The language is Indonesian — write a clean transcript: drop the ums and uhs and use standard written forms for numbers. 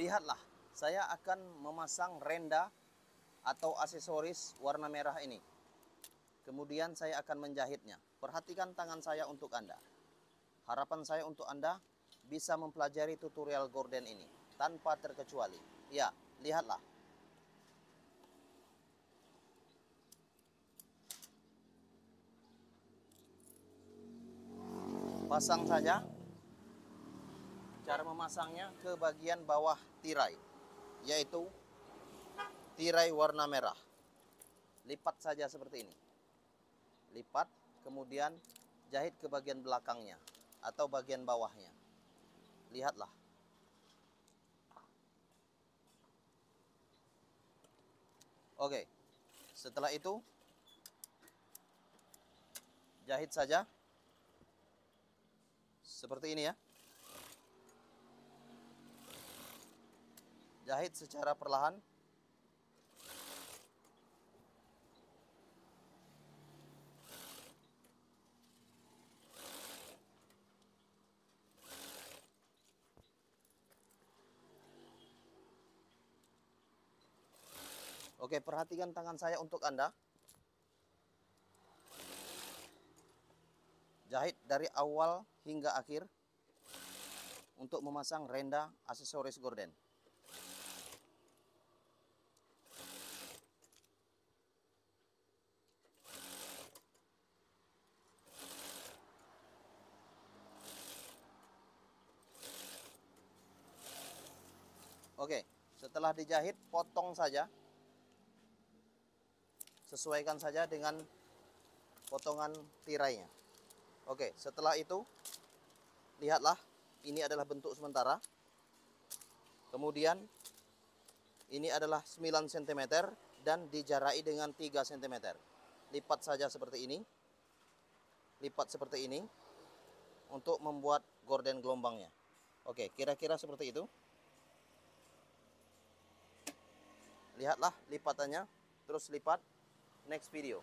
Lihatlah, saya akan memasang renda atau aksesoris warna merah ini. Kemudian saya akan menjahitnya. Perhatikan tangan saya untuk Anda. Harapan saya untuk Anda bisa mempelajari tutorial gorden ini tanpa terkecuali. Ya, lihatlah. Pasang saja. Cara memasangnya ke bagian bawah tirai, yaitu tirai warna merah. Lipat saja seperti ini. Lipat, kemudian jahit ke bagian belakangnya atau bagian bawahnya. Lihatlah. Oke. Setelah itu jahit saja seperti ini ya. Jahit secara perlahan. Oke, perhatikan tangan saya untuk Anda. Jahit dari awal hingga akhir untuk memasang renda aksesoris gorden. Oke, setelah dijahit, potong saja. Sesuaikan saja dengan potongan tirainya. Oke, setelah itu, lihatlah, ini adalah bentuk sementara. Kemudian, ini adalah 9 cm dan dijarai dengan 3 cm. Lipat saja seperti ini. Lipat seperti ini untuk membuat gorden gelombangnya. Oke, kira-kira seperti itu. Lihatlah lipatannya, terus lipat. Next video.